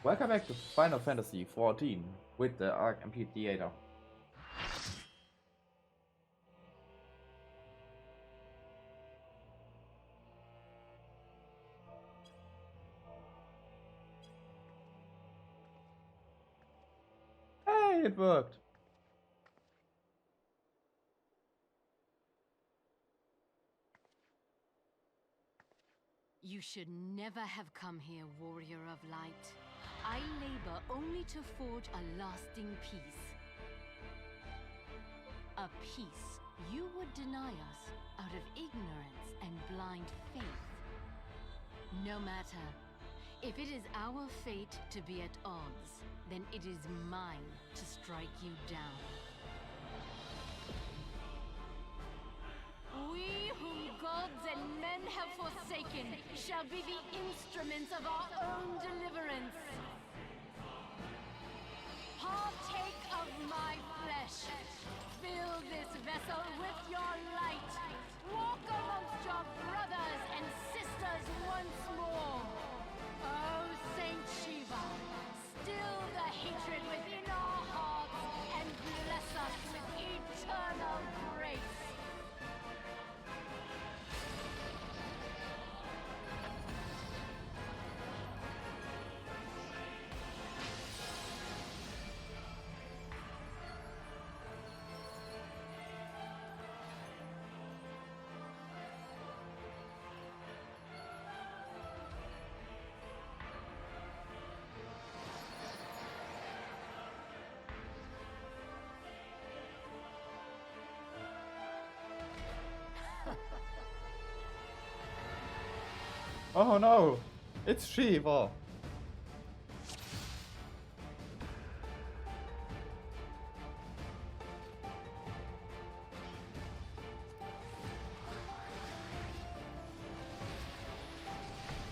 Welcome back to Final Fantasy XIV with the Arc Amphitheater. Hey, it worked! You should never have come here, warrior of light. I labor only to forge a lasting peace. A peace you would deny us out of ignorance and blind faith. No matter. If it is our fate to be at odds, then it is mine to strike you down. We whom gods and men have forsaken shall be the instruments of our own deliverance. Partake of my flesh. Fill this vessel with your light. Walk amongst your brothers and sisters once more. Oh, Saint Shiva, still the hatred within our hearts and bless us with eternal grace. Oh no! It's Shiva!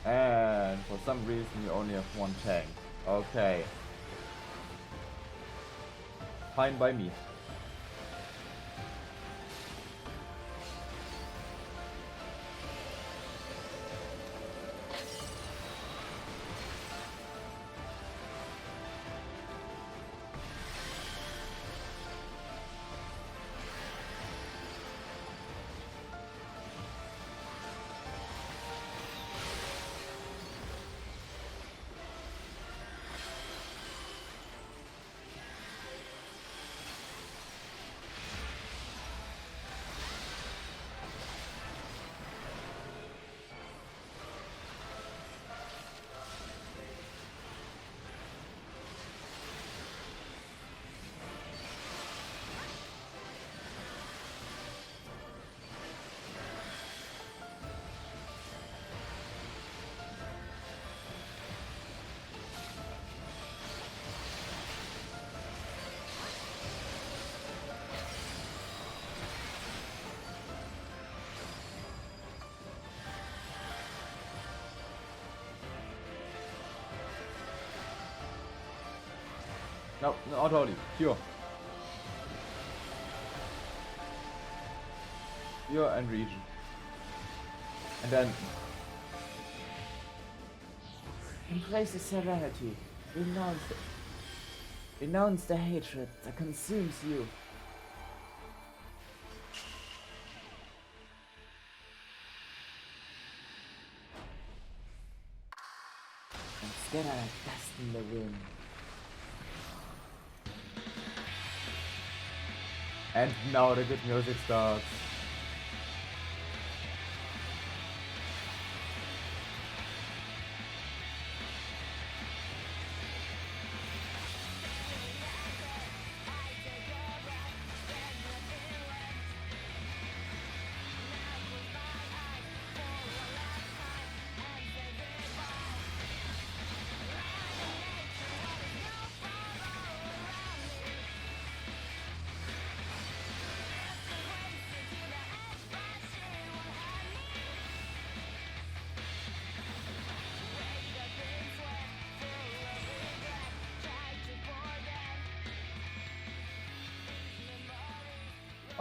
And for some reason you only have one tank. Okay. Fine by me. No, not only. Pure. Pure and region. And then... Embrace the serenity. Renounce the hatred that consumes you. And scatter like dust in the wind. And now the good music starts.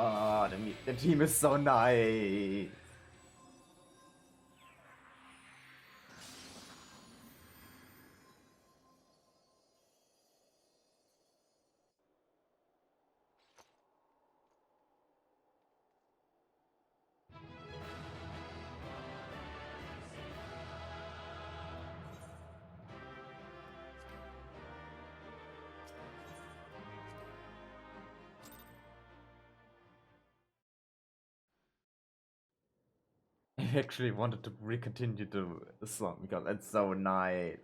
Oh, the team is so nice. actually wanted to continue the song because it's so nice.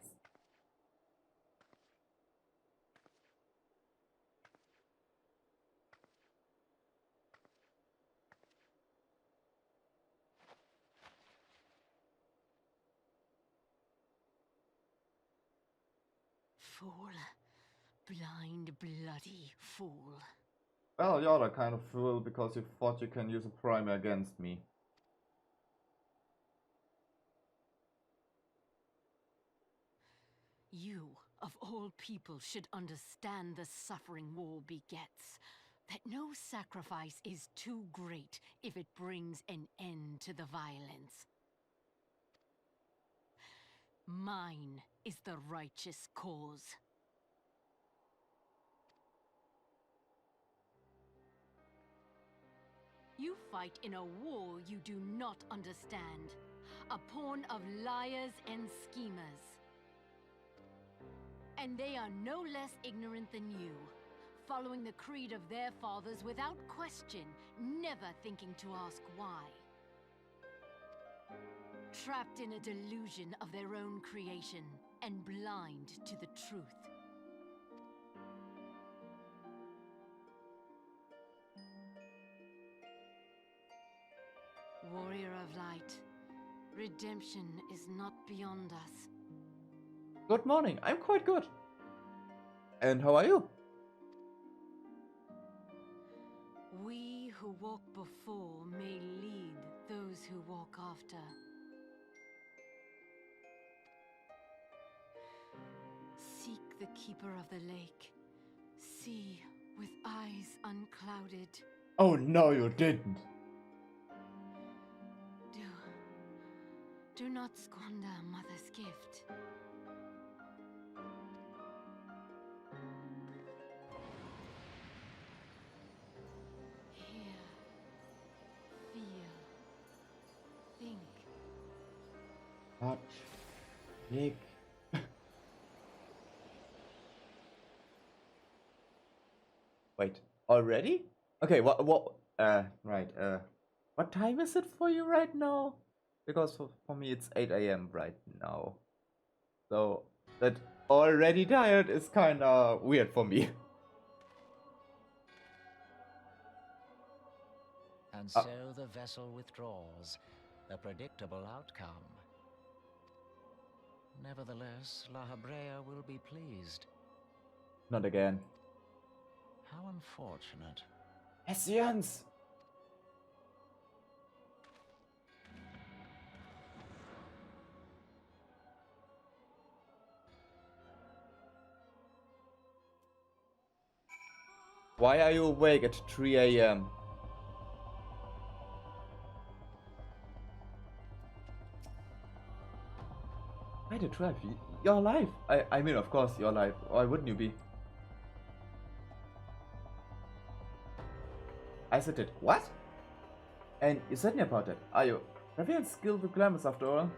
Fool. Blind, bloody fool. Well, you're the kind of fool because you thought you can use a primer against me. You, of all people, should understand the suffering war begets. That no sacrifice is too great if it brings an end to the violence. Mine is the righteous cause. You fight in a war you do not understand. A pawn of liars and schemers. And they are no less ignorant than you, following the creed of their fathers without question, never thinking to ask why. Trapped in a delusion of their own creation, and blind to the truth. Warrior of light, redemption is not beyond us. Good morning, I'm quite good. And how are you? We who walk before may lead those who walk after. Seek the keeper of the lake. See with eyes unclouded. Oh no, you didn't. Do not squander Mother's gift. Hear, feel, think. Touch, Nick. Wait, already? Okay, right, what time is it for you right now? Because for me it's 8 AM right now. So, that already tired is kinda weird for me. And so the vessel withdraws, a predictable outcome. Nevertheless, La Habrea will be pleased. Not again. How unfortunate. Hessians! Why are you awake at 3 AM? Why the 12? You're alive! I mean, of course, you're alive. Why wouldn't you be? I said it. What? And you said me about that. Are you revealed skilled with glamours after all?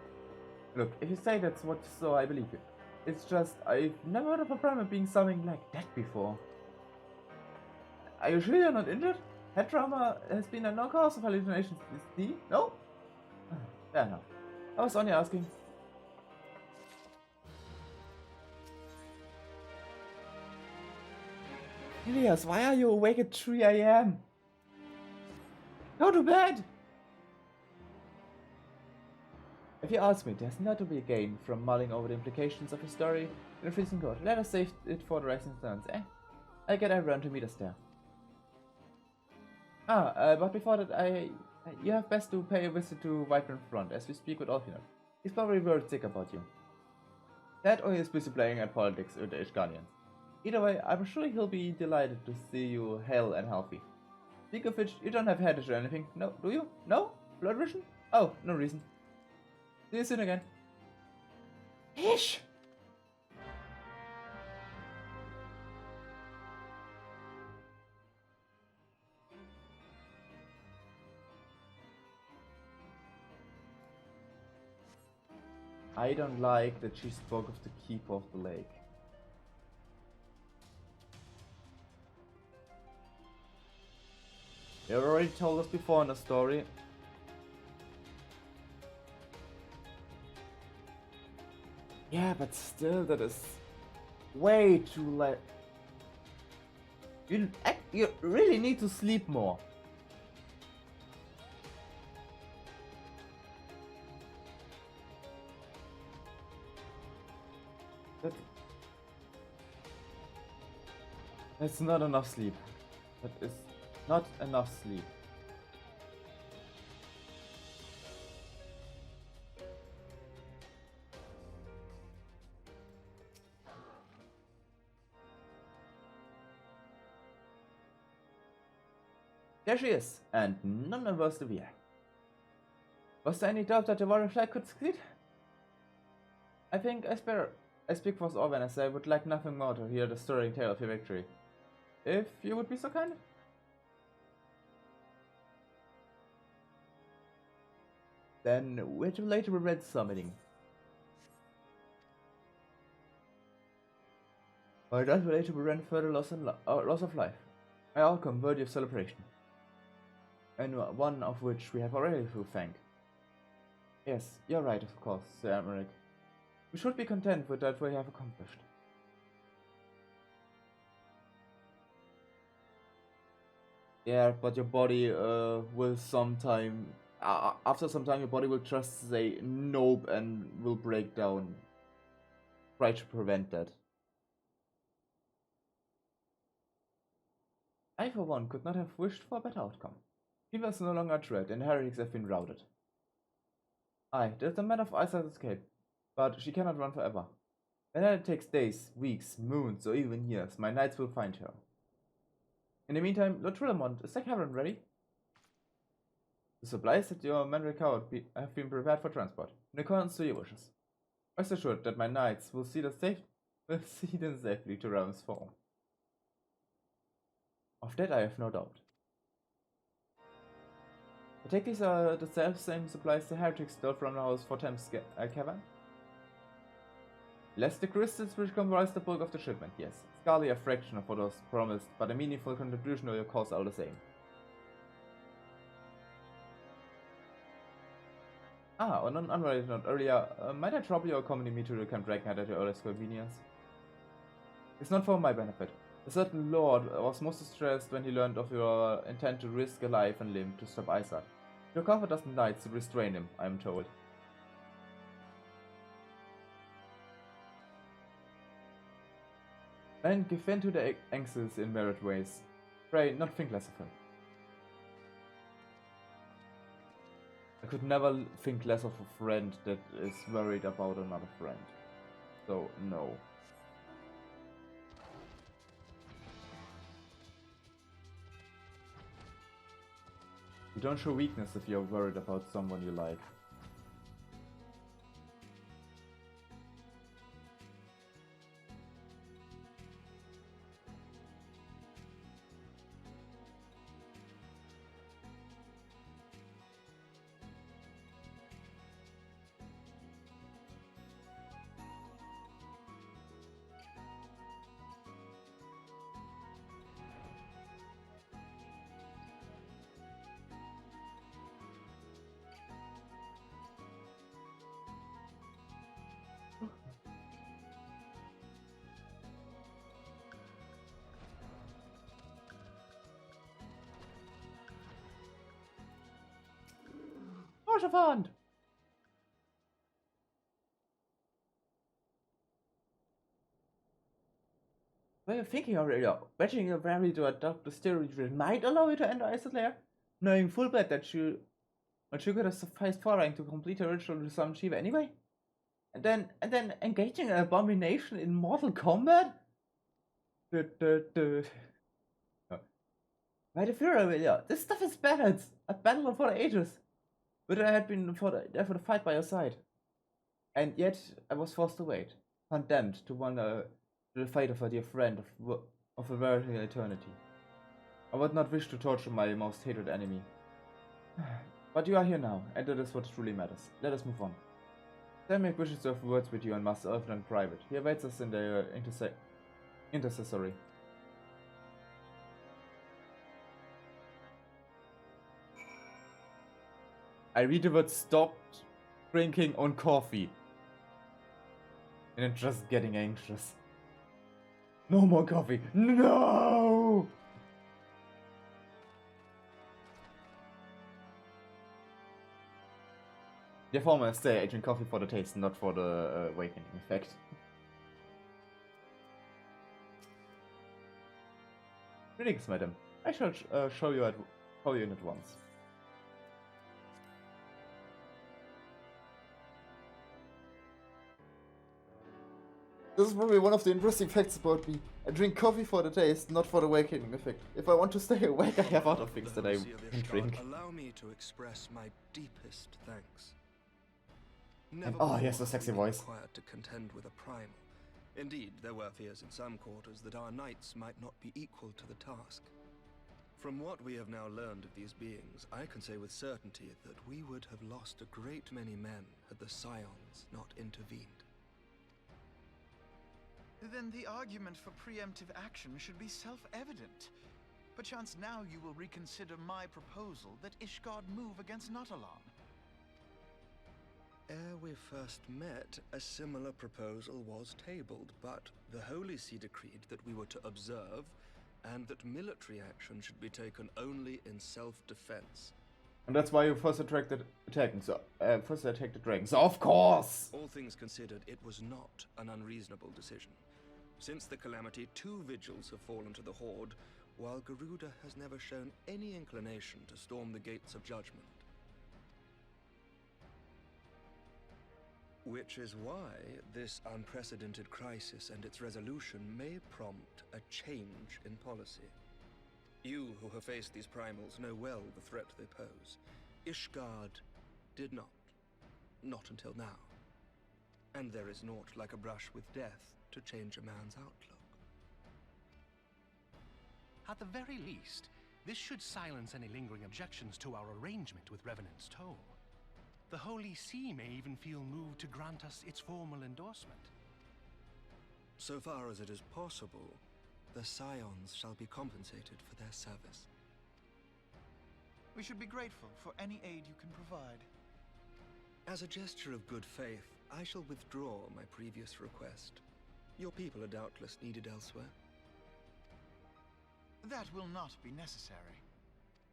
Look, if you say that's what you saw, I believe you. It's just, I've never heard of a primer being something like that before. Are you sure you're not injured? Head trauma has been a no cause of hallucinations. Is the? No? Fair enough. I was only asking. Elias, why are you awake at 3 AM? Go to bed! If you ask me, there's not to be a gain from mulling over the implications of a story in a freezing court. Let us save it for the rising suns, eh? I'll get everyone to meet us there. But before that, you have best to pay a visit to Whiteburn Front as we speak with Alfina. He's probably worried sick about you. That or he's busy playing at politics with the Ishganians. Either way, I'm sure he'll be delighted to see you hale and healthy. Speak of which, you don't have headaches or anything, no, do you? No? Blood vision? Oh, no reason. See you soon again. Ish! I don't like that she spoke of the keeper of the lake. You already told us before in the story. Yeah, but still, that is way too late. You really need to sleep more. That's not enough sleep. That is not enough sleep. There she is, and none worse to fear. Was there any doubt that the warrior flag could succeed? I think I speak for us all when I say I would like nothing more to hear the stirring tale of your victory. If you would be so kind. Then we're too late to prevent summoning. Or not too late to prevent further loss of life. An outcome worthy of celebration. And one of which we have already to thank. Yes, you're right, of course, Sir Emmerich. We should be content with that we have accomplished. Yeah, but your body will sometime... after some time your body will just say nope and will break down. Try to prevent that. I for one could not have wished for a better outcome. Fever is no longer a threat and heretics have been routed. Aye, there's a man of Iceland's escape, but she cannot run forever. Whether it takes days, weeks, moons, or even years, my knights will find her. In the meantime, Lord Trillamont, is the cavern ready? The supplies that your men recovered have been prepared for transport, in accordance to your wishes. Rest assured that my knights will see them safely to Realm's Fall. Of that I have no doubt. I take these are the self-same supplies the heretics stole from the house for Thames cavern? Less the crystals which comprise the bulk of the shipment, yes. Scarcely a fraction of what was promised, but a meaningful contribution to your cause all the same. On an unrelated note earlier, might I trouble you accompany me to the Camp Dragonhead at your earliest convenience? It's not for my benefit. A certain lord was most distressed when he learned of your intent to risk a life and limb to stop Isaac. Your comfort doesn't knights to restrain him, I am told. And give in to the anxious in merit ways. Pray not think less of him. I could never think less of a friend that is worried about another friend. So, no. You don't show weakness if you're worried about someone you like. Fund. Well, thinking already, wedging your family to adopt the steroid might allow you to enter Isis lair, knowing full well that she could have sufficed following to complete her ritual to summon Shiva anyway, and then engaging an abomination in mortal combat. By the Führer, yeah, this stuff is bad. A battle for the ages. But I had been for the fight by your side. And yet I was forced to wait, condemned to wander to the fate of a dear friend of a very eternity. I would not wish to torture my most hated enemy. But you are here now, and that is what truly matters. Let us move on. Samuel wishes to have words with you and must often in private. He awaits us in the intercessory. I read the word stopped drinking on coffee. And I'm just getting anxious. No more coffee. No! Der former say I drink coffee for the taste, not for the awakening effect. Greetings, madam. I shall show you in at once. This is probably one of the interesting facts about me. I drink coffee for the taste, not for the awakening effect. If I want to stay awake, I have other things that I can drink. Allow me to express my deepest thanks. Oh, yes, the sexy voice. Required to contend with a primal. Indeed, there were fears in some quarters that our knights might not be equal to the task. From what we have now learned of these beings, I can say with certainty that we would have lost a great many men had the scions not intervened. Then the argument for preemptive action should be self-evident. Perchance now you will reconsider my proposal that Ishgard move against Nautalon. Ere we first met, a similar proposal was tabled, but the Holy See decreed that we were to observe, and that military action should be taken only in self-defense. And that's why you first attacked the dragon. So of course! All things considered, it was not an unreasonable decision. Since the calamity, 2 vigils have fallen to the Horde, while Garuda has never shown any inclination to storm the gates of judgment. Which is why this unprecedented crisis and its resolution may prompt a change in policy. You who have faced these primals know well the threat they pose. Ishgard did not. Not until now. And there is naught like a brush with death to change a man's outlook. At the very least, this should silence any lingering objections to our arrangement with Revenant's Toll. The Holy See may even feel moved to grant us its formal endorsement. So far as it is possible, the scions shall be compensated for their service. We should be grateful for any aid you can provide. As a gesture of good faith, I shall withdraw my previous request. Your people are doubtless needed elsewhere. That will not be necessary.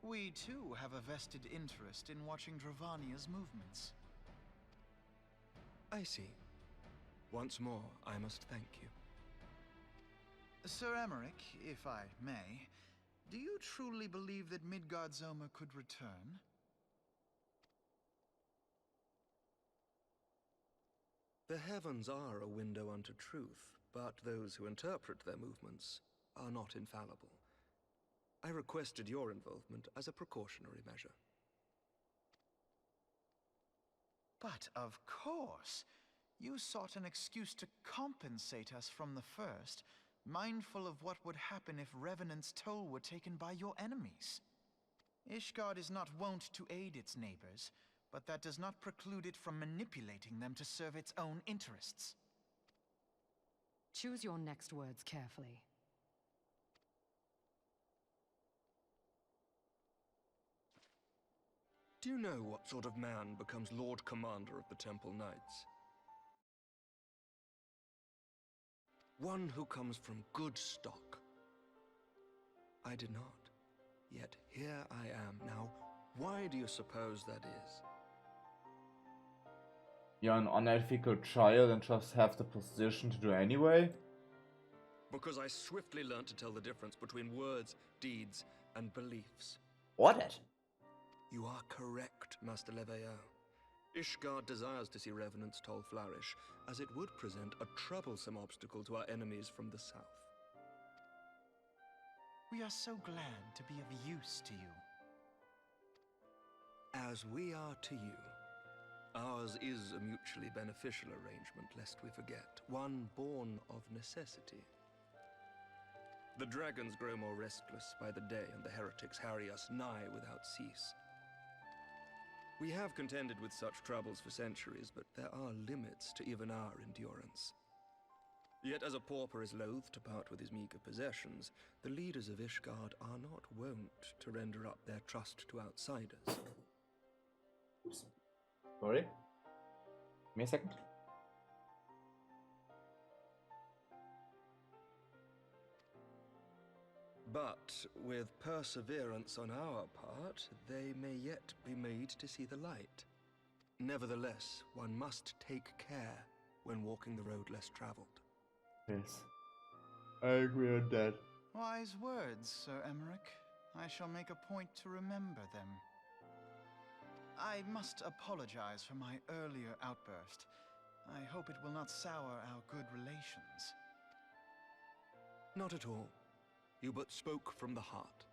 We too have a vested interest in watching Dravania's movements. I see. Once more, I must thank you. Sir Emmerich, if I may, do you truly believe that Midgard-Zoma could return? The heavens are a window unto truth, but those who interpret their movements are not infallible. I requested your involvement as a precautionary measure. But of course, you sought an excuse to compensate us from the first, mindful of what would happen if Revenant's Toll were taken by your enemies. Ishgard is not wont to aid its neighbors, but that does not preclude it from manipulating them to serve its own interests. Choose your next words carefully. Do you know what sort of man becomes Lord Commander of the Temple Knights? One who comes from good stock. I did not. Yet here I am now. Why do you suppose that is? You're an unethical child and just have the position to do anyway? Because I swiftly learned to tell the difference between words, deeds, and beliefs. What? You are correct, Master Leveilleur. Ishgard desires to see Revenant's Toll flourish, as it would present a troublesome obstacle to our enemies from the south. We are so glad to be of use to you. As we are to you. Ours is a mutually beneficial arrangement, lest we forget, one born of necessity. The dragons grow more restless by the day, and the heretics harry us nigh without cease. We have contended with such troubles for centuries, but there are limits to even our endurance. Yet as a pauper is loath to part with his meager possessions, the leaders of Ishgard are not wont to render up their trust to outsiders. Oops. Sorry. Give me a second. But with perseverance on our part, they may yet be made to see the light. Nevertheless, one must take care when walking the road less traveled. Yes. I agree on that. Wise words, Sir Emmerich. I shall make a point to remember them. I must apologize for my earlier outburst. I hope it will not sour our good relations. Not at all. You but spoke from the heart.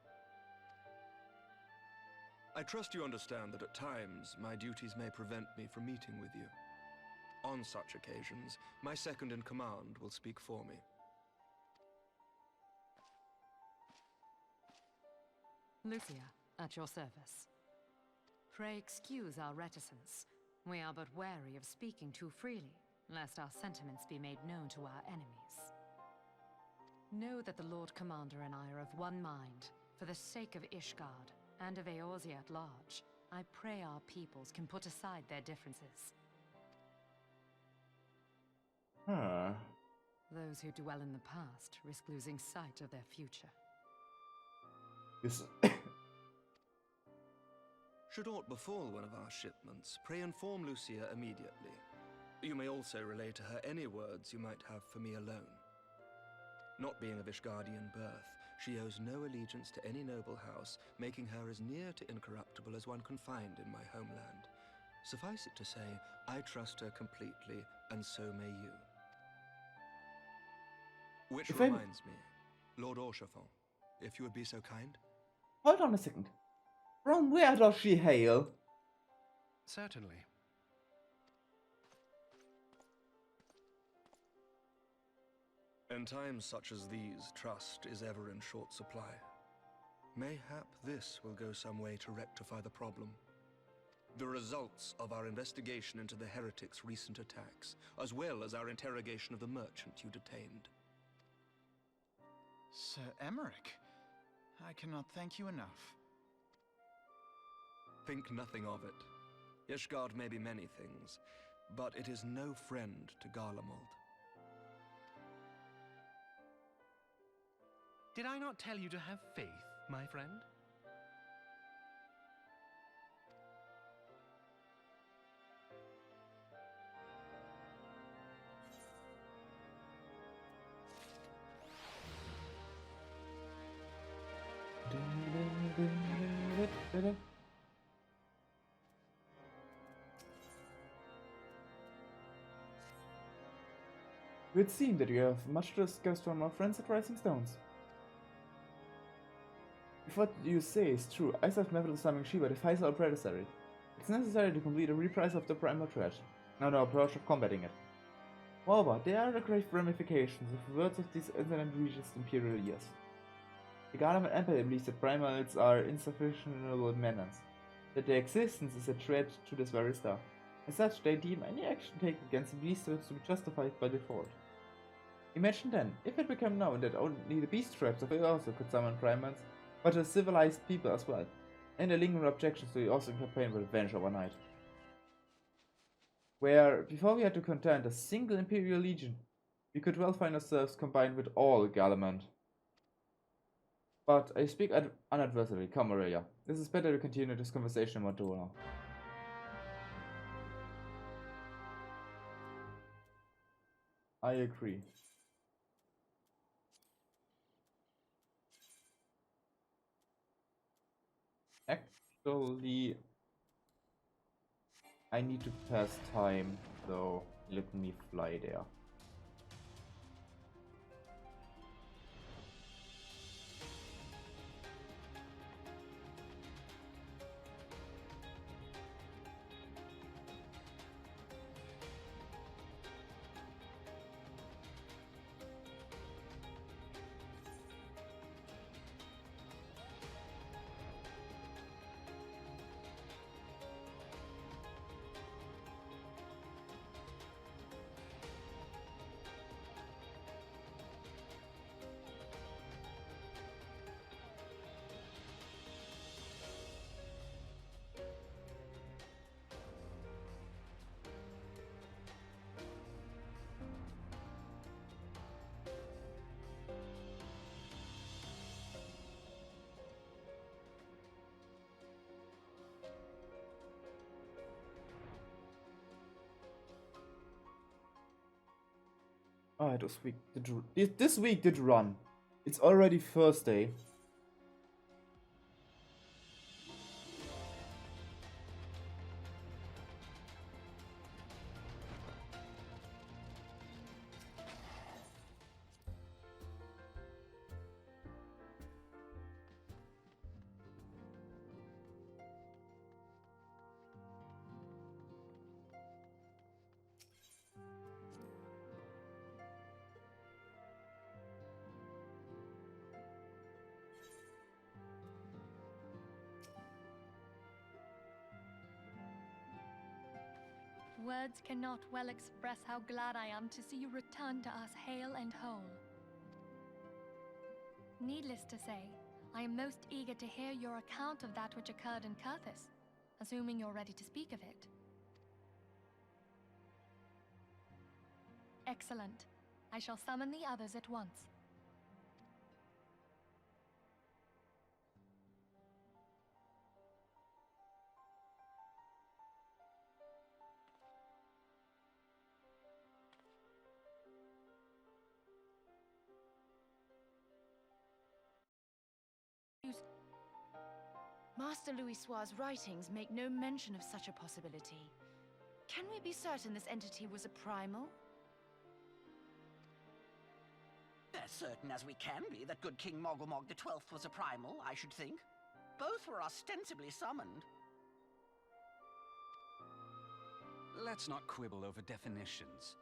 I trust you understand that at times my duties may prevent me from meeting with you. On such occasions, my second in command will speak for me. Lucia, at your service. Pray excuse our reticence. We are but wary of speaking too freely, lest our sentiments be made known to our enemies. Know that the Lord Commander and I are of one mind. For the sake of Ishgard, and of Eorzea at large, I pray our peoples can put aside their differences. Huh. Those who dwell in the past risk losing sight of their future. This Should aught befall one of our shipments, pray inform Lucia immediately. You may also relay to her any words you might have for me alone. Not being of Ishgardian birth, she owes no allegiance to any noble house, making her as near to incorruptible as one can find in my homeland. Suffice it to say, I trust her completely, and so may you. Which reminds me, Lord Orchefon, if you would be so kind. Hold on a second. From where does she hail? Certainly. In times such as these, trust is ever in short supply. Mayhap this will go some way to rectify the problem. The results of our investigation into the heretics' recent attacks, as well as our interrogation of the merchant you detained. Sir Emmerich, I cannot thank you enough. Think nothing of it. Ishgard may be many things, but it is no friend to Garlemald. Did I not tell you to have faith, my friend? It would seem that you have much to discuss from our friends at Rising Stones. If what you say is true, Isaac's method of summoning Shiva defies our predecessor. It's necessary to complete a reprise of the primal threat, and our approach of combating it. Moreover, there are the grave ramifications of the words of these incident reaches imperial years. The Garlemald Empire believes that primals are insufficient menace, that their existence is a threat to this very star. As such, they deem any action taken against the beast to be justified by default. Imagine then, if it became known that only the beast tribes of Eorzea could summon primals, but a civilized people as well, and the lingering objections to the Eorzea campaign will vanish overnight. Where, before we had to contend a single Imperial Legion, we could well find ourselves combined with all Garlemald. But I speak unadversely, come Aurelia. This is better to continue this conversation in Montana. I agree. Actually, I need to pass time, so let me fly there. Oh, this week did run. It's already Thursday. Words cannot well express how glad I am to see you return to us hale and whole. Needless to say, I am most eager to hear your account of that which occurred in Curthis, assuming you're ready to speak of it. Excellent. I shall summon the others at once. Master Louisoir's writings make no mention of such a possibility. Can we be certain this entity was a primal? As certain as we can be that good King Mogglmog the 12th was a primal, I should think. Both were ostensibly summoned. Let's not quibble over definitions.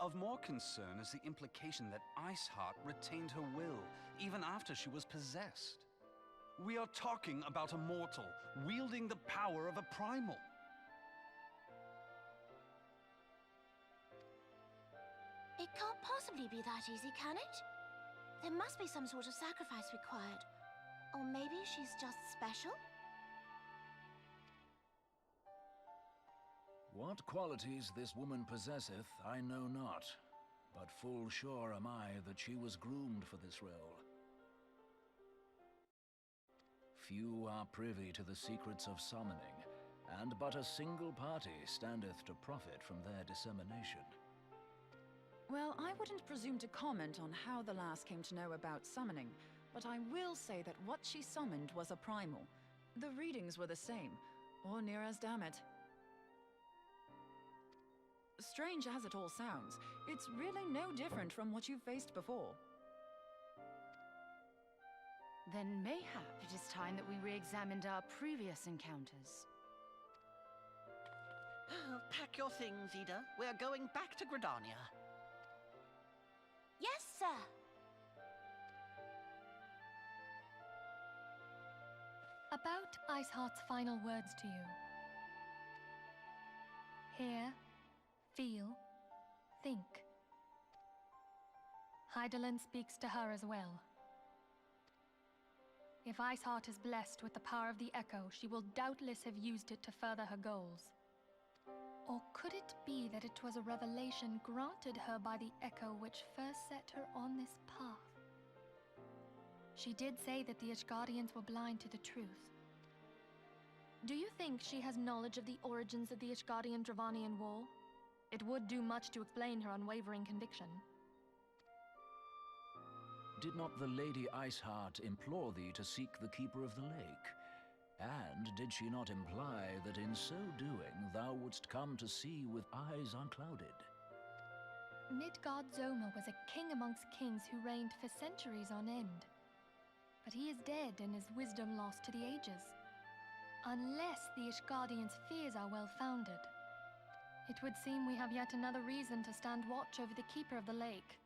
Of more concern is the implication that Iceheart retained her will, even after she was possessed. We are talking about a mortal, wielding the power of a primal. It can't possibly be that easy, can it? There must be some sort of sacrifice required. Or maybe she's just special? What qualities this woman possesseth, I know not. But full sure am I that she was groomed for this role. Few are privy to the secrets of summoning, and but a single party standeth to profit from their dissemination. Well, I wouldn't presume to comment on how the lass came to know about summoning, but I will say that what she summoned was a primal. The readings were the same, or near as damn it. Strange as it all sounds, it's really no different from what you've faced before. Then mayhap it is time that we re-examined our previous encounters. Pack your things, Ida. We're going back to Gridania. Yes, sir. About Iceheart's final words to you. Hear, feel, think. Hydaelyn speaks to her as well. If Iceheart is blessed with the power of the Echo, she will doubtless have used it to further her goals. Or could it be that it was a revelation granted her by the Echo which first set her on this path? She did say that the Ishgardians were blind to the truth. Do you think she has knowledge of the origins of the Ishgardian-Dravanian War? It would do much to explain her unwavering conviction. Did not the Lady Iceheart implore thee to seek the Keeper of the Lake? And did she not imply that in so doing thou wouldst come to see with eyes unclouded? Midgard-Zoma was a king amongst kings who reigned for centuries on end. But he is dead and his wisdom lost to the ages. Unless the Ishgardians' fears are well-founded. It would seem we have yet another reason to stand watch over the Keeper of the Lake.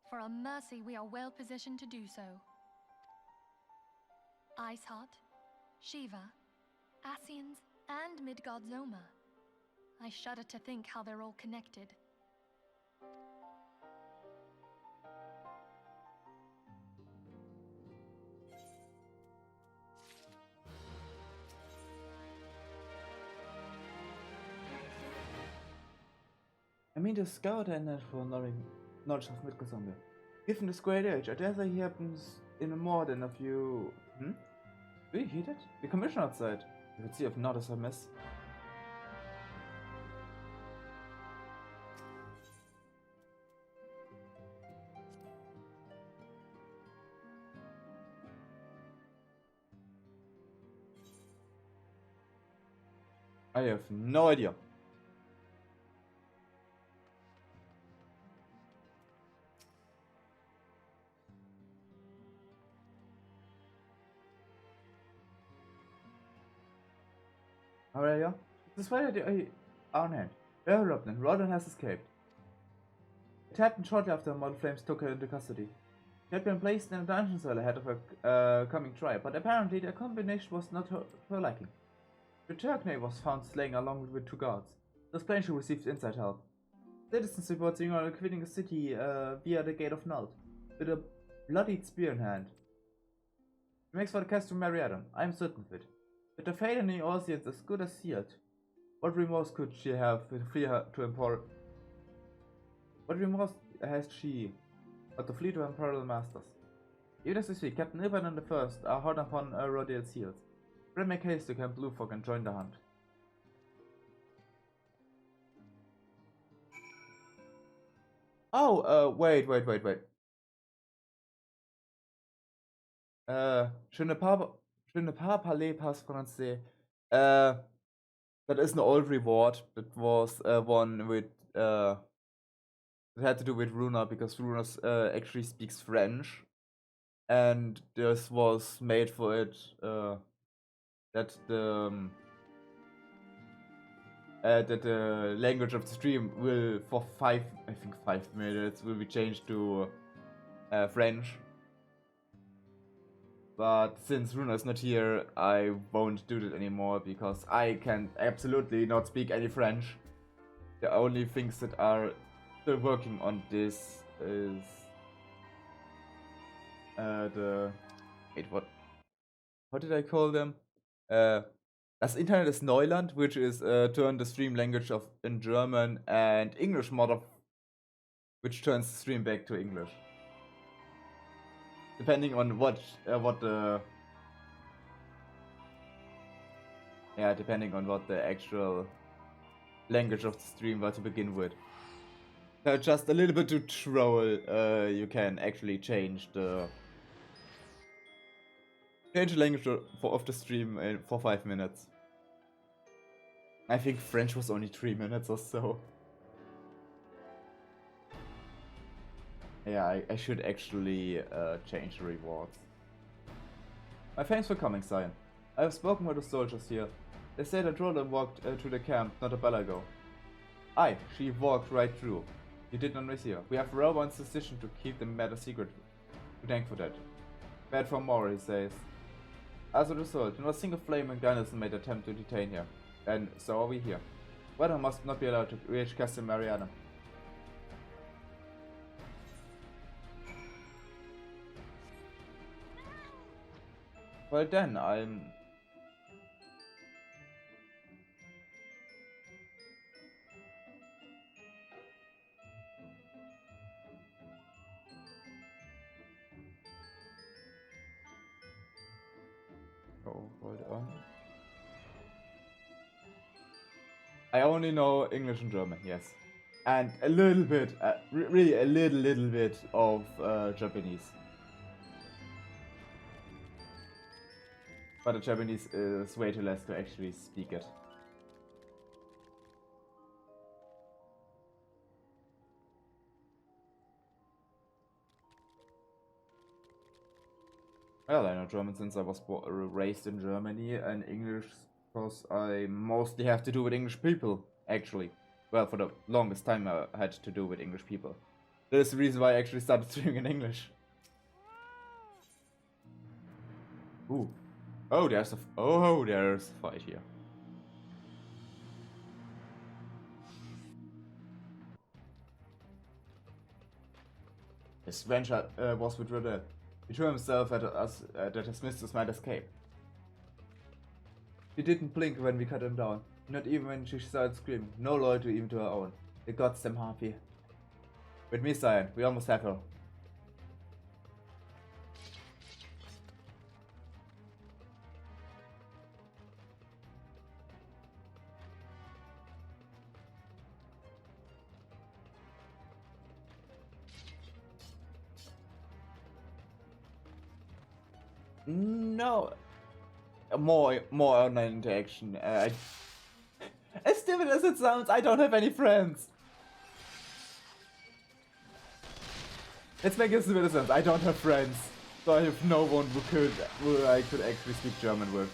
For a mercy, we are well positioned to do so. Iceheart, Shiva, Ascians, and Midgard-Zoma. I shudder to think how they're all connected. I mean, the scout ended for knowledge of Midgard-Zoma. Given this great age, I dare say he happens in more than a few... Do you hear that? The commission outside. You could see if not as a miss. I have no idea. Aurelia, this way the Arnhem. Development. Rodden has escaped. It happened shortly after Model Flames took her into custody. She had been placed in a dungeon cell ahead of her coming trial, but apparently the combination was not her liking. The Turkney was found slain along with 2 guards. Thus plain she received inside help. Citizens report seeing her quitting the city via the Gate of Nald, with a bloodied spear in hand. She makes for the castle to marry Adam, I am certain of it. With her fate in the audience as good as sealed, what remorse could she have to flee her to import? What remorse has she but to flee to her imperial masters? Even as we speak, Captain Ilban and the First are hot upon Rodale's heels. Bring make haste to Camp Bluefog and join the hunt. Oh, wait. Je ne parle pas français. That is an old reward. That was one with that had to do with Runa because Runa actually speaks French, and this was made for it that the language of the stream will for 5 minutes will be changed to French. But since Runa is not here, I won't do that anymore because I can absolutely not speak any French. The only things that are still working on this is what did I call them? Das Internet ist Neuland, which is turn the stream language of in German, and English mod of which turns the stream back to English. Depending on depending on what the actual language of the stream was to begin with. So just a little bit to troll, you can actually change the language of the stream for 5 minutes. I think French was only 3 minutes or so. Yeah, I should actually change the rewards. My thanks for coming, Zion. I have spoken with the soldiers here. They say that Roland walked to the camp not a bell ago. Aye, she walked right through. You did not miss her. We have Rowan's decision to keep the matter secret. We thank for that. Bad for more, he says. As a result, not a single flaming garrison made attempt to detain her. And so are we here. Weather must not be allowed to reach Castle Mariana. Well then, I'm... Oh, hold on. I only know English and German, yes. And a little bit, really a little bit of Japanese. But the Japanese is way too less to actually speak it. Well, I know German since I was raised in Germany, and English because I mostly have to do with English people, actually. Well, for the longest time I had to do with English people. That is the reason why I actually started streaming in English. Ooh. Oh, there's a fight here. His venture was with Rodel. He threw himself at us that his mistress might escape. She didn't blink when we cut him down, not even when she started screaming, no loyalty even to her own. The gods them happy. With me, Zion, we almost have her. No, more online interaction. stupid as it sounds, I don't have any friends. Let's make it stupid as it sounds. I don't have friends. So I have no one who I could actually speak German with.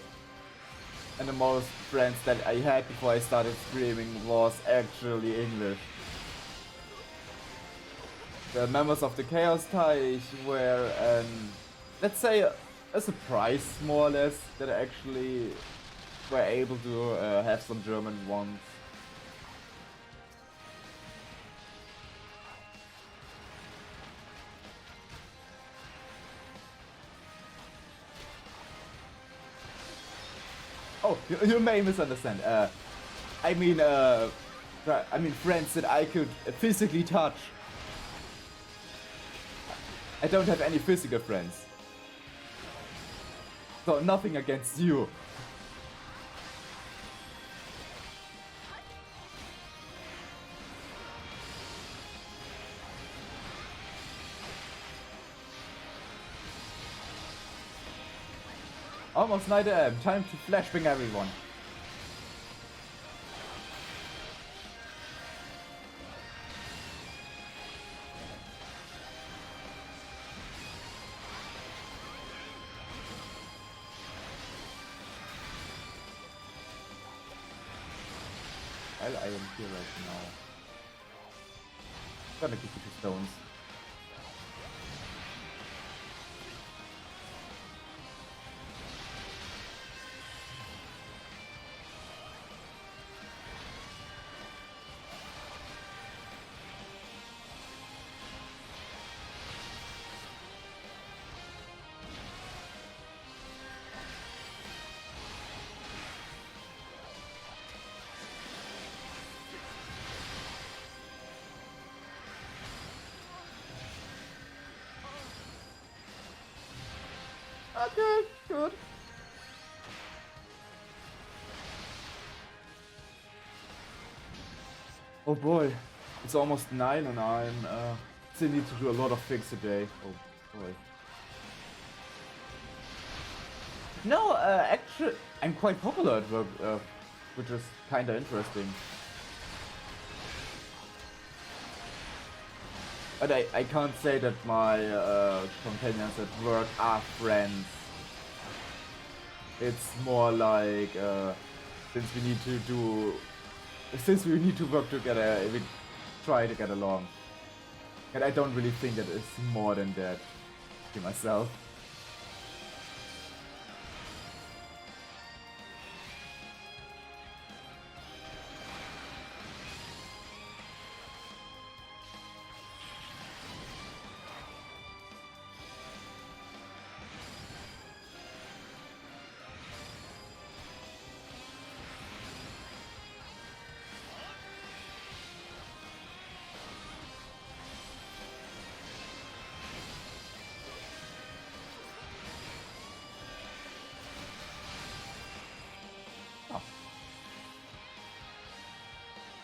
And the most friends that I had before I started streaming was actually English. The members of the Chaos Teich were, let's say, a surprise, more or less, that I actually were able to have some German ones. Oh, you may misunderstand. I mean friends that I could physically touch. I don't have any physical friends. So nothing against you. Almost 9 AM, time to flashbang everyone. Well, I am here right now. Gonna give you 2 stones. Okay, good. Oh boy, it's almost 9 and I'm still need to do a lot of things today. Oh boy. No, actually, I'm quite popular at work, which is kinda interesting. But I can't say that my companions at work are friends. It's more like since we need to work together, we try to get along. And I don't really think that it's more than that to myself.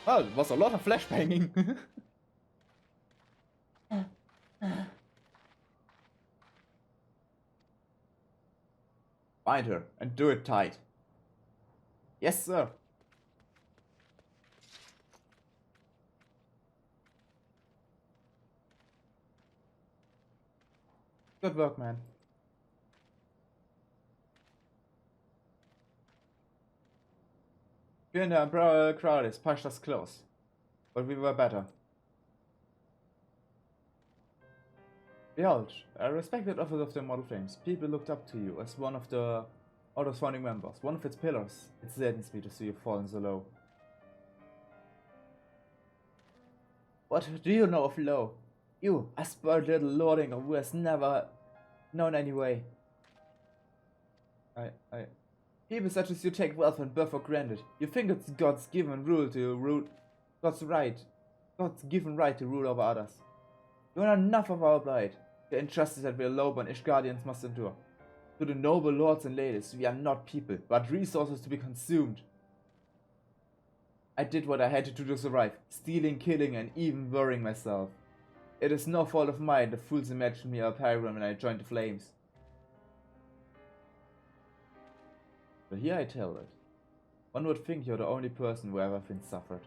Well, it was a lot of flashbanging. Find her and do it tight. Yes, sir. Good work, man. You and the umbrella crowd has pushed us close, but we were better. Behold, a respected officer of the Immortal Flames. People looked up to you as one of the Order's founding members, one of its pillars. It saddens me to see you fallen so low. What do you know of low? You, a spoiled little lording who has never known any way. People such as you take wealth and birth for granted. You think it's God's given right to rule over others. You are enough of our plight, the injustice that we Lobo and Ishgardians must endure. To the noble lords and ladies, we are not people, but resources to be consumed. I did what I had to do to survive, stealing, killing, and even worrying myself. It is no fault of mine the fools imagined me a pilgrim when I joined the flames. But here I tell it. One would think you're the only person who ever been suffered.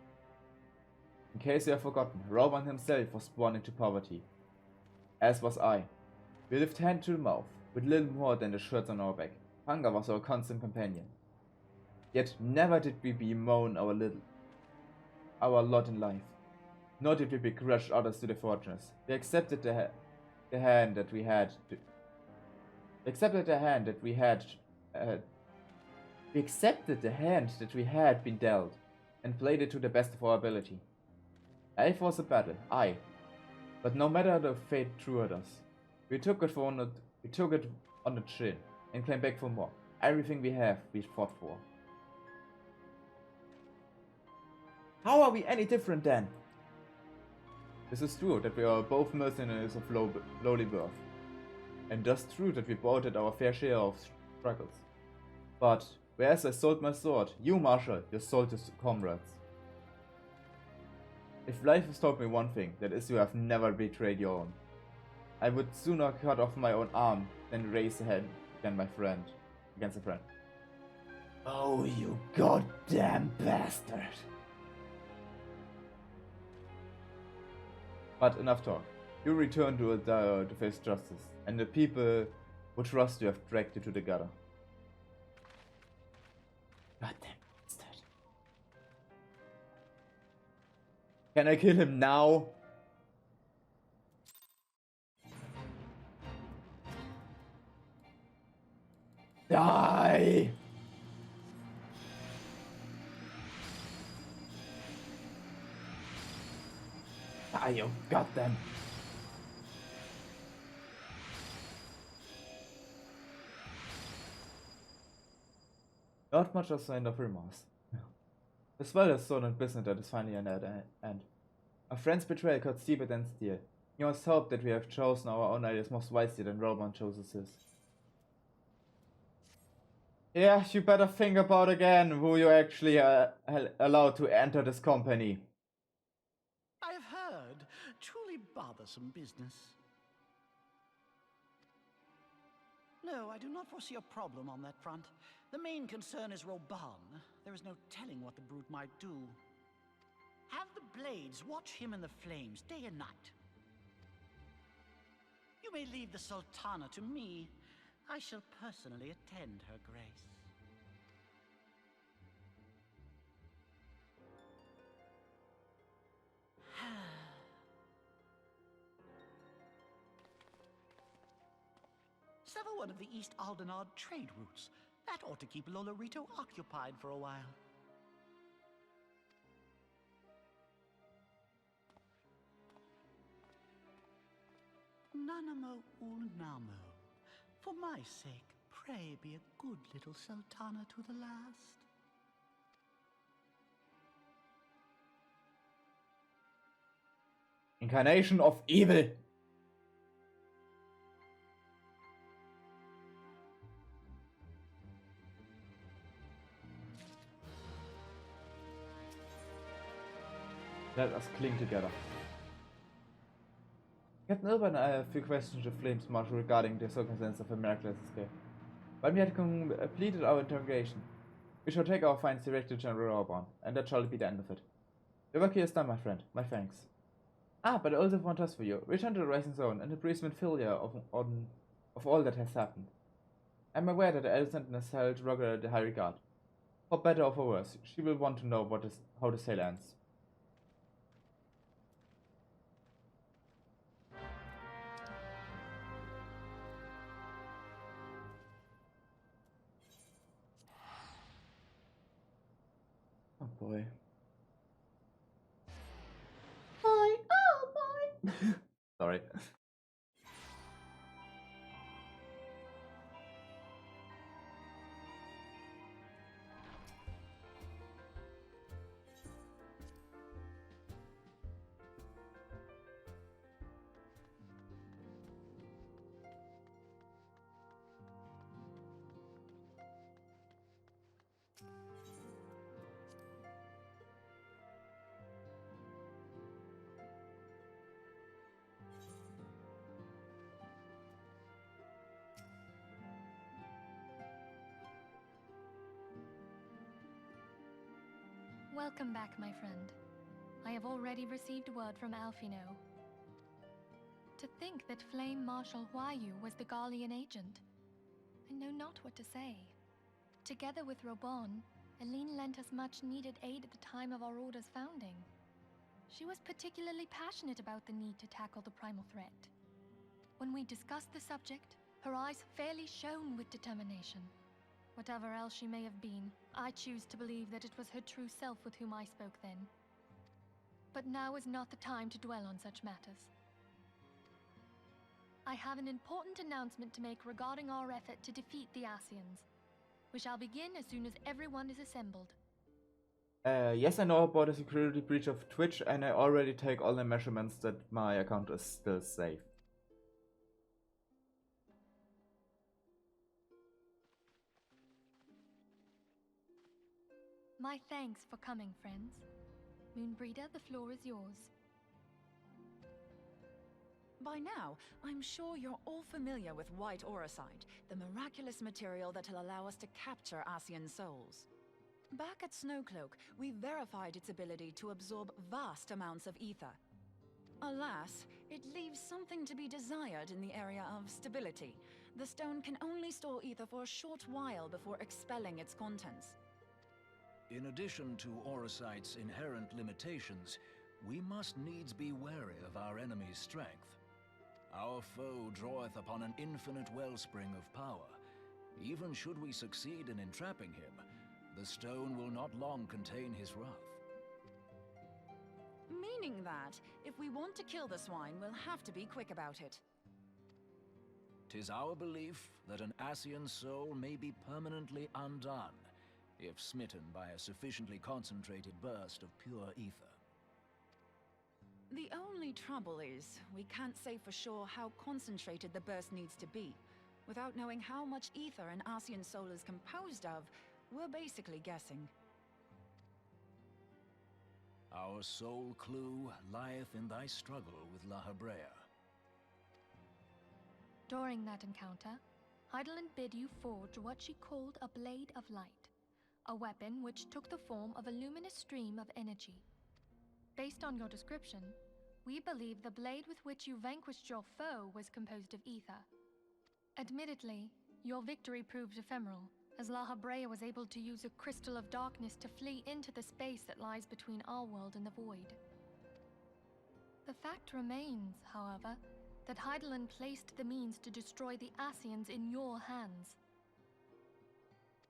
In case you have forgotten, Rowan himself was born into poverty. As was I. We lived hand to mouth, with little more than the shirts on our back. Hunger was our constant companion. Yet never did we bemoan our lot in life. Nor did we begrudge others to the fortunes. We accepted the hand that we had. We accepted the hand that we had. We accepted the hand that we had been dealt, and played it to the best of our ability. Life was a battle, aye, but no matter the fate threw at us, we took it on the chin and came back for more. Everything we have, we fought for. How are we any different then? This is true that we are both mercenaries of lowly birth, and thus true that we both had our fair share of struggles. But whereas I sold my sword, you, Marshal, you sold your comrades. If life has taught me one thing, that is you have never betrayed your own. I would sooner cut off my own arm than raise a hand against a friend. Oh, you goddamn bastard! But enough talk. You return to Adire to face justice, and the people who trust you have dragged you to the gutter. Goddamn bastard. Can I kill him now? Die! Ah, you goddamn. Not much of sign of remorse. As well as sword and business that is finally at an end. A friend's betrayal cuts deeper than steel. You must hope that we have chosen our own ideas most wisely than Roman chose his. Yeah, you better think about again who you actually allowed to enter this company. I have heard. Truly bothersome business. No, I do not foresee a problem on that front. The main concern is Roban. There is no telling what the brute might do. Have the blades watch him in the flames day and night. You may leave the Sultana to me. I shall personally attend her grace. Sever one of the East Aldenard trade routes. That ought to keep Lolorito occupied for a while. Nanamo Ulnamo. For my sake, pray be a good little Sultana to the last. Incarnation of evil. Let us cling together. Captain Urban and I have few questions to Flames Marshal regarding the circumstances of a miraculous escape. When we had completed our interrogation, we shall take our finds direct to General Urban, and that shall be the end of it. The work here is done, my friend. My thanks. Ah, but I also want us for you. Return to the Rising Zone and the priestman fill you of all that has happened. I am aware that the Elder Sentinel has held Roger the high regard. For better or for worse, she will want to know how the sale ends. Oh boy. Boy, oh boy. Sorry. Welcome back, my friend. I have already received word from Alfino. To think that Flame Marshal Huayu was the Garlean agent. I know not what to say. Together with Robon, Aline lent us much-needed aid at the time of our Order's founding. She was particularly passionate about the need to tackle the primal threat. When we discussed the subject, her eyes fairly shone with determination. Whatever else she may have been, I choose to believe that it was her true self with whom I spoke then. But now is not the time to dwell on such matters. I have an important announcement to make regarding our effort to defeat the Asians. We shall begin as soon as everyone is assembled. Yes, I know about the security breach of Twitch, and I already take all the measurements that my account is still safe. My thanks for coming, friends. Moonbreeder, the floor is yours. By now, I'm sure you're all familiar with white auricite, the miraculous material that'll allow us to capture Asian souls. Back at Snowcloak, we verified its ability to absorb vast amounts of ether. Alas, it leaves something to be desired in the area of stability. The stone can only store ether for a short while before expelling its contents. In addition to auricite's inherent limitations, we must needs be wary of our enemy's strength. Our foe draweth upon an infinite wellspring of power. Even should we succeed in entrapping him, the stone will not long contain his wrath. Meaning that, if we want to kill the swine, we'll have to be quick about it. 'Tis our belief that an Asian soul may be permanently undone, if smitten by a sufficiently concentrated burst of pure ether. The only trouble is, we can't say for sure how concentrated the burst needs to be. Without knowing how much ether an Asian soul is composed of, we're basically guessing. Our sole clue lieth in thy struggle with La Hebrea. During that encounter, Heidelin bid you forge what she called a Blade of Light, a weapon which took the form of a luminous stream of energy. Based on your description, we believe the blade with which you vanquished your foe was composed of ether. Admittedly, your victory proved ephemeral, as La Hebrea was able to use a crystal of darkness to flee into the space that lies between our world and the void. The fact remains, however, that Heidelin placed the means to destroy the Asians in your hands.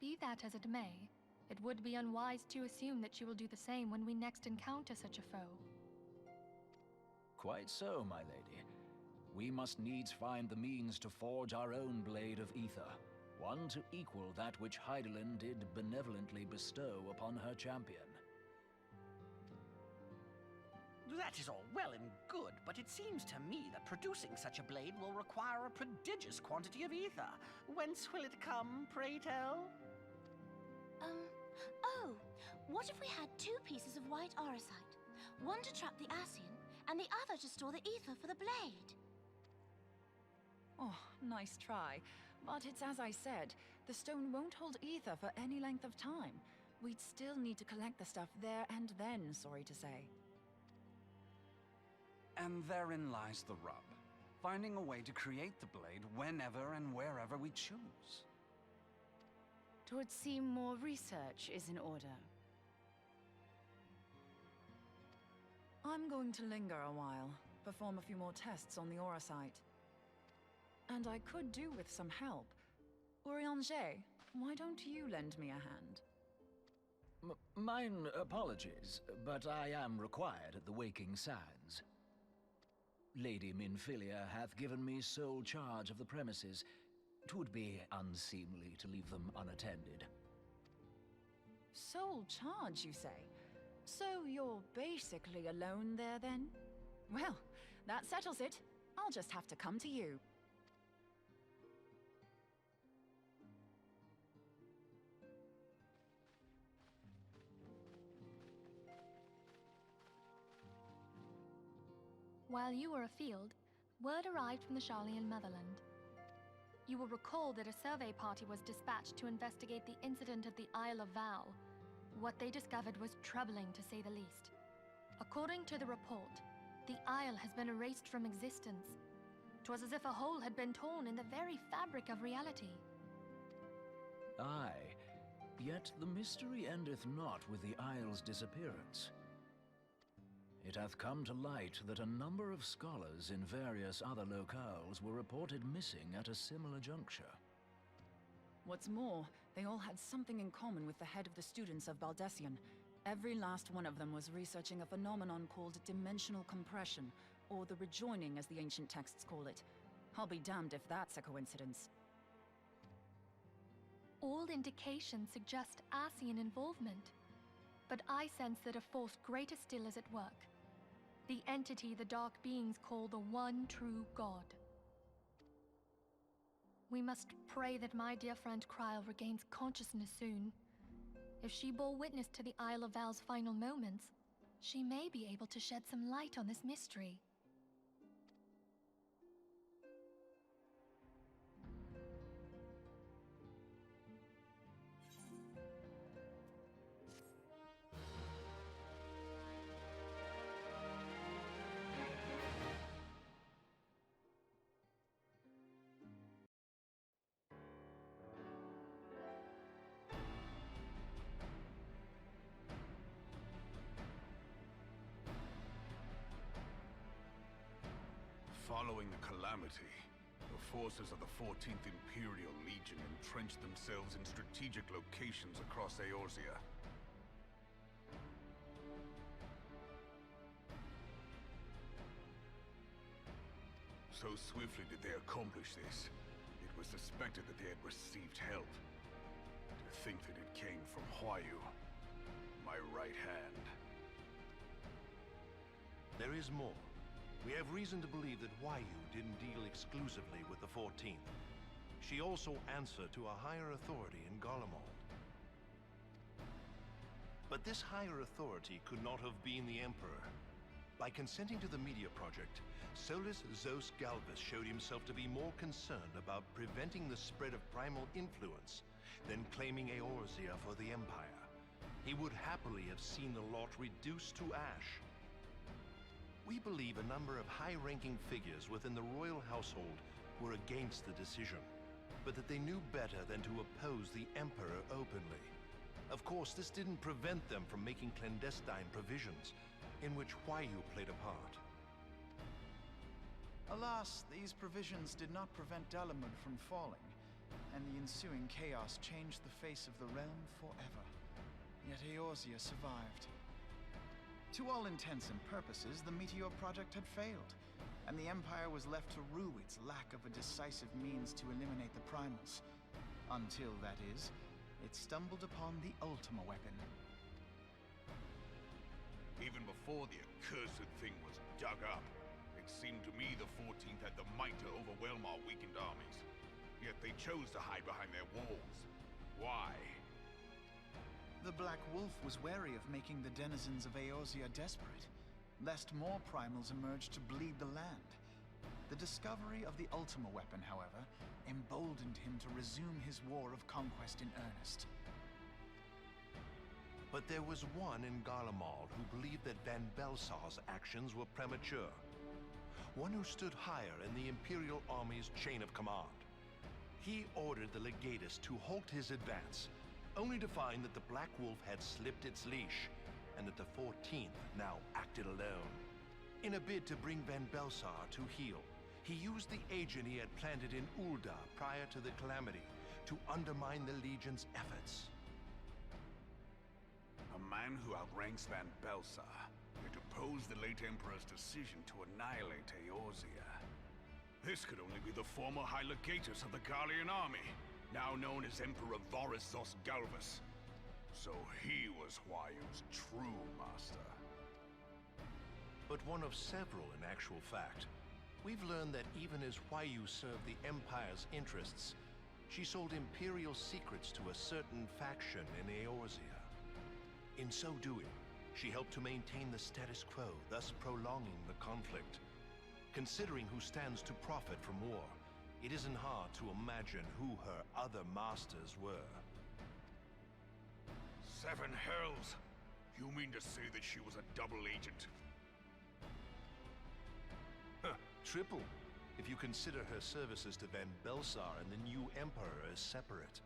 Be that as it may, it would be unwise to assume that she will do the same when we next encounter such a foe. Quite so, my lady. We must needs find the means to forge our own blade of ether, one to equal that which Heidelin did benevolently bestow upon her champion. That is all well and good, but it seems to me that producing such a blade will require a prodigious quantity of ether. Whence will it come, pray tell? Oh, what if we had 2 pieces of white auricite? One to trap the Asian, and the other to store the ether for the blade. Oh, nice try. But it's as I said, the stone won't hold ether for any length of time. We'd still need to collect the stuff there and then, sorry to say. And therein lies the rub. Finding a way to create the blade whenever and wherever we choose. 'Twould seem more research is in order. I'm going to linger a while, perform a few more tests on the auricite. And I could do with some help. Urianger, why don't you lend me a hand? Mine apologies, but I am required at the Waking Sands. Lady Minfilia hath given me sole charge of the premises. 'Twould be unseemly to leave them unattended. Sole charge, you say? So you're basically alone there, then? Well, that settles it. I'll just have to come to you. While you were afield, word arrived from the Charlian motherland. You will recall that a survey party was dispatched to investigate the incident at the Isle of Val. What they discovered was troubling, to say the least. According to the report, the Isle has been erased from existence. 'Twas as if a hole had been torn in the very fabric of reality. Aye, yet the mystery endeth not with the Isle's disappearance. It hath come to light that a number of scholars in various other locales were reported missing at a similar juncture. What's more, they all had something in common with the head of the students of Baldessian. Every last one of them was researching a phenomenon called dimensional compression, or the rejoining as the ancient texts call it. I'll be damned if that's a coincidence. All indications suggest Asian involvement, but I sense that a force greater still is at work. The entity the Dark Beings call the One True God. We must pray that my dear friend Kryl regains consciousness soon. If she bore witness to the Isle of Val's final moments, she may be able to shed some light on this mystery. Following the calamity, the forces of the 14th Imperial Legion entrenched themselves in strategic locations across Eorzea. So swiftly did they accomplish this, it was suspected that they had received help. To think that it came from Huayu, my right hand. There is more. We have reason to believe that Huayu didn't deal exclusively with the 14th. She also answered to a higher authority in Garlemald. But this higher authority could not have been the Emperor. By consenting to the media project, Solus Zos Galvus showed himself to be more concerned about preventing the spread of primal influence than claiming Eorzea for the Empire. He would happily have seen the lot reduced to ash. We believe a number of high-ranking figures within the royal household were against the decision, but that they knew better than to oppose the Emperor openly. Of course, this didn't prevent them from making clandestine provisions, in which Huayu played a part. Alas, these provisions did not prevent Dalamud from falling, and the ensuing chaos changed the face of the realm forever. Yet Eorzea survived. To all intents and purposes, the Meteor Project had failed, and the Empire was left to rue its lack of a decisive means to eliminate the primals. Until, that is, it stumbled upon the Ultima weapon. Even before the accursed thing was dug up, it seemed to me the 14th had the might to overwhelm our weakened armies. Yet they chose to hide behind their walls. Why? The Black Wolf was wary of making the denizens of Eorzea desperate, lest more primals emerged to bleed the land. The discovery of the Ultima weapon, however, emboldened him to resume his war of conquest in earnest. But there was one in Garlemald who believed that Van Belsar's actions were premature. One who stood higher in the Imperial Army's chain of command. He ordered the Legatus to halt his advance, only to find that the Black Wolf had slipped its leash, and that the 14th now acted alone. In a bid to bring Van Belsar to heel, he used the agent he had planted in Ul'dah prior to the calamity to undermine the Legion's efforts. A man who outranks Van Belsar, yet opposed the late Emperor's decision to annihilate Eorzea. This could only be the former High Legatus of the Garlean army, now known as Emperor Zos Galvus. So he was Huayu's true master. But one of several in actual fact. We've learned that even as Huayu served the Empire's interests, she sold Imperial secrets to a certain faction in Eorzea. In so doing, she helped to maintain the status quo, thus prolonging the conflict. Considering who stands to profit from war, it isn't hard to imagine who her other masters were. Seven hells! You mean to say that she was a double agent? Huh, triple, if you consider her services to Van Belsar and the new Emperor as separate.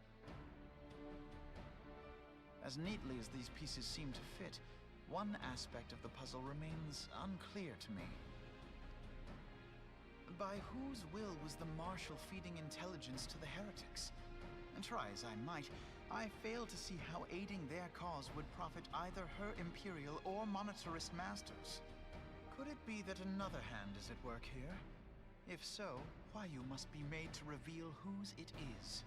As neatly as these pieces seem to fit, one aspect of the puzzle remains unclear to me. By whose will was the Marshal feeding intelligence to the heretics? And try as I might, I fail to see how aiding their cause would profit either her Imperial or monetarist masters. Could it be that another hand is at work here? If so, Huayu must be made to reveal whose it is.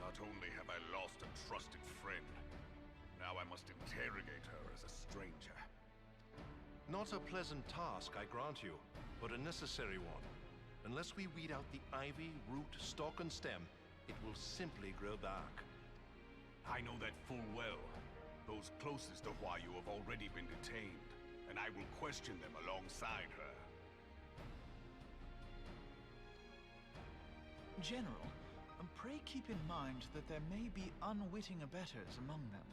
Not only have I lost a trusted friend, now I must interrogate her as a stranger. Not a pleasant task, I grant you, but a necessary one. Unless we weed out the ivy, root, stalk, and stem, it will simply grow back. I know that full well. Those closest to Huayu have already been detained, and I will question them alongside her. General, pray keep in mind that there may be unwitting abettors among them.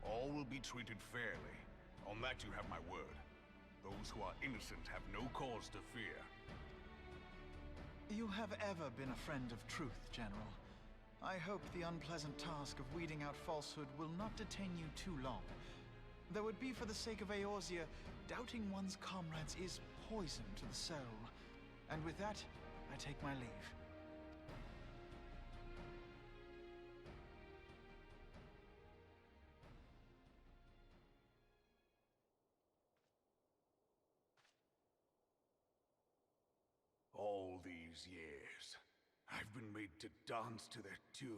All will be treated fairly. On that you have my word. Those who are innocent have no cause to fear. You have ever been a friend of truth, General. I hope the unpleasant task of weeding out falsehood will not detain you too long. Though it be for the sake of Eorzea, doubting one's comrades is poison to the soul. And with that, I take my leave. All these years, I've been made to dance to their tune.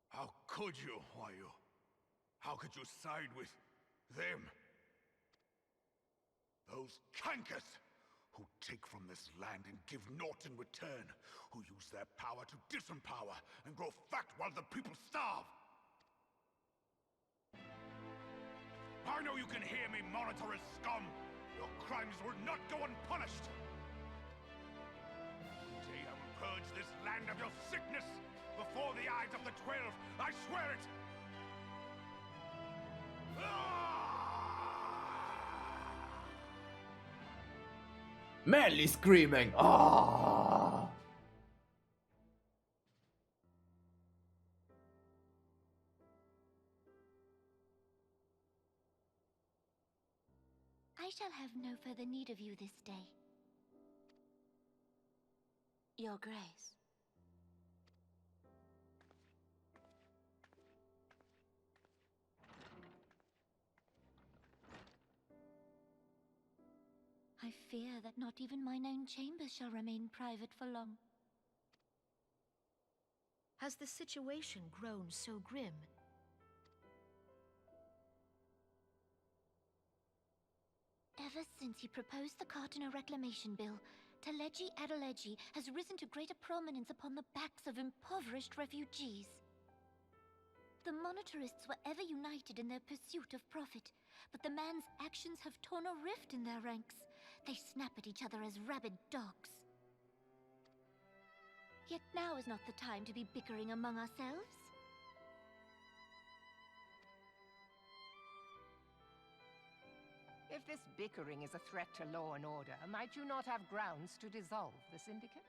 How could you, Huayu? How could you side with them? Those cankers who take from this land and give naught in return, who use their power to disempower and grow fat while the people starve. I know you can hear me, monetarist scum! Your crimes will not go unpunished! One day I will purge this land of your sickness! Before the eyes of the 12, I swear it! Manly screaming! Ah! I shall have no further need of you this day. Your Grace. I fear that not even mine own chambers shall remain private for long. Has the situation grown so grim? Ever since he proposed the Cartiner Reclamation Bill, Teleji Adeleji has risen to greater prominence upon the backs of impoverished refugees. The monetarists were ever united in their pursuit of profit, but the man's actions have torn a rift in their ranks. They snap at each other as rabid dogs. Yet now is not the time to be bickering among ourselves. If this bickering is a threat to law and order, might you not have grounds to dissolve the Syndicate?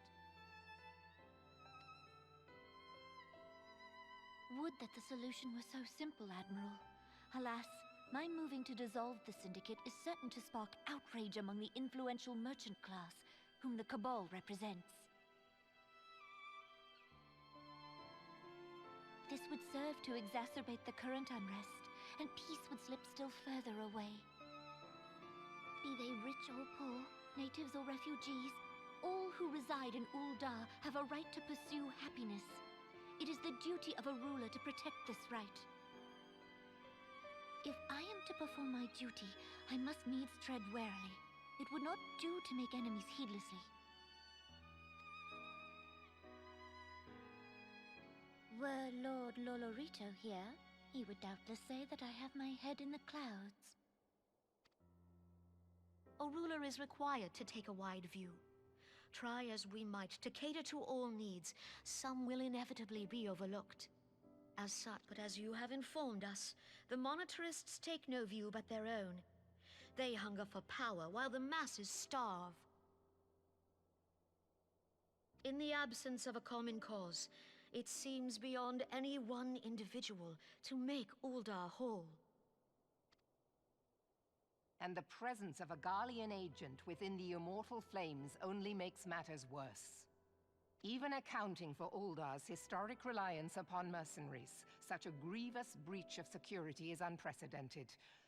Would that the solution were so simple, Admiral. Alas, my moving to dissolve the Syndicate is certain to spark outrage among the influential merchant class, whom the Cabal represents. This would serve to exacerbate the current unrest, and peace would slip still further away. Be they rich or poor, natives or refugees, all who reside in Ul'dah have a right to pursue happiness. It is the duty of a ruler to protect this right. If I am to perform my duty, I must needs tread warily. It would not do to make enemies heedlessly. Were Lord Lolorito here, he would doubtless say that I have my head in the clouds. a ruler is required to take a wide view. Try as we might to cater to all needs, some will inevitably be overlooked. As such, but as you have informed us, the monetarists take no view but their own. They hunger for power while the masses starve. In the absence of a common cause, it seems beyond any one individual to make Uldar whole. And the presence of a Garlean agent within the immortal flames only makes matters worse. Even accounting for Uldar's historic reliance upon mercenaries, such a grievous breach of security is unprecedented.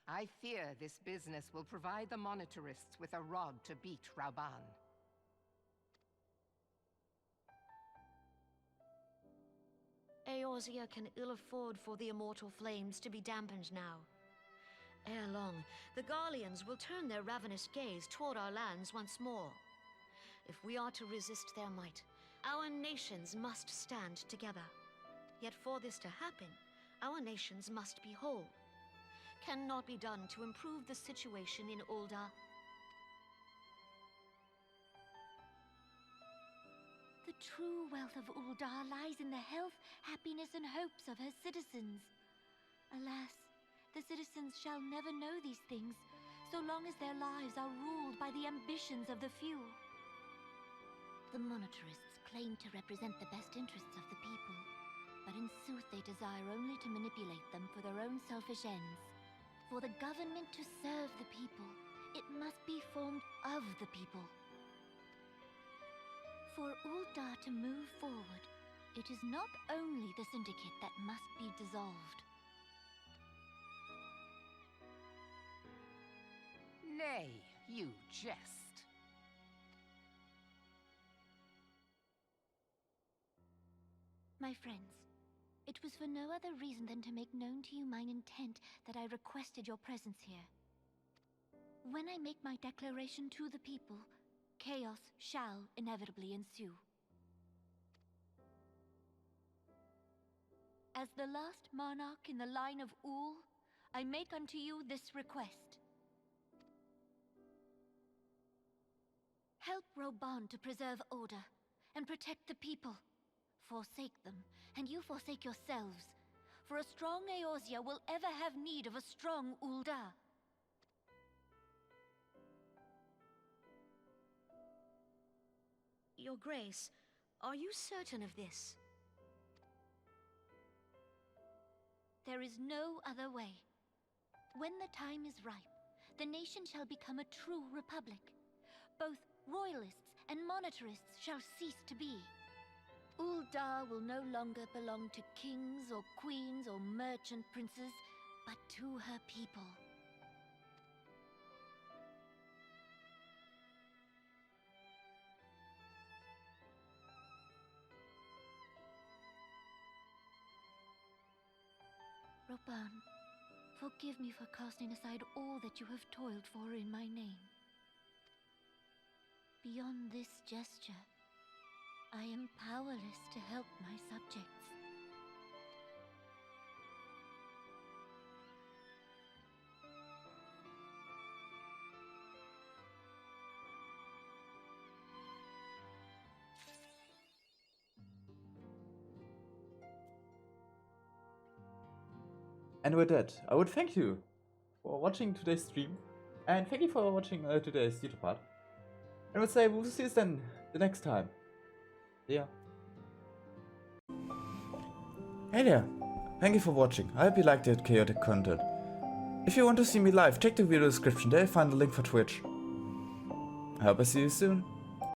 I fear this business will provide the monetarists with a rod to beat Rauban. Eorzea can ill afford for the immortal flames to be dampened now. Ere long, the Garleans will turn their ravenous gaze toward our lands once more. If we are to resist their might, our nations must stand together. Yet for this to happen, our nations must be whole. Cannot be done to improve the situation in Uldar. The true wealth of Uldar lies in the health, happiness, and hopes of her citizens. Alas, the citizens shall never know these things, so long as their lives are ruled by the ambitions of the few. The monetarists claim to represent the best interests of the people, but in sooth they desire only to manipulate them for their own selfish ends. For the government to serve the people, it must be formed of the people. For Uldar to move forward, it is not only the Syndicate that must be dissolved. Nay, you jest. My friends, it was for no other reason than to make known to you mine intent that I requested your presence here. When I make my declaration to the people, chaos shall inevitably ensue. As the last monarch in the line of Ul, I make unto you this request. Help Rauban to preserve order and protect the people. Forsake them, and you forsake yourselves. For a strong Eorzea will ever have need of a strong Uldar. Your Grace, are you certain of this? There is no other way. When the time is ripe, the nation shall become a true republic. Both royalists and monetarists shall cease to be. Uldar will no longer belong to kings or queens or merchant princes, but to her people. Rauban, forgive me for casting aside all that you have toiled for in my name. Beyond this gesture, I am powerless to help my subjects. And with that, I would thank you for watching today's stream, and thank you for watching today's YouTube part. And I would say we'll see you then the next time. Yeah. Hey there, thank you for watching. I hope you liked the chaotic content. If you want to see me live, check the video description, there you'll find the link for Twitch. I hope I see you soon.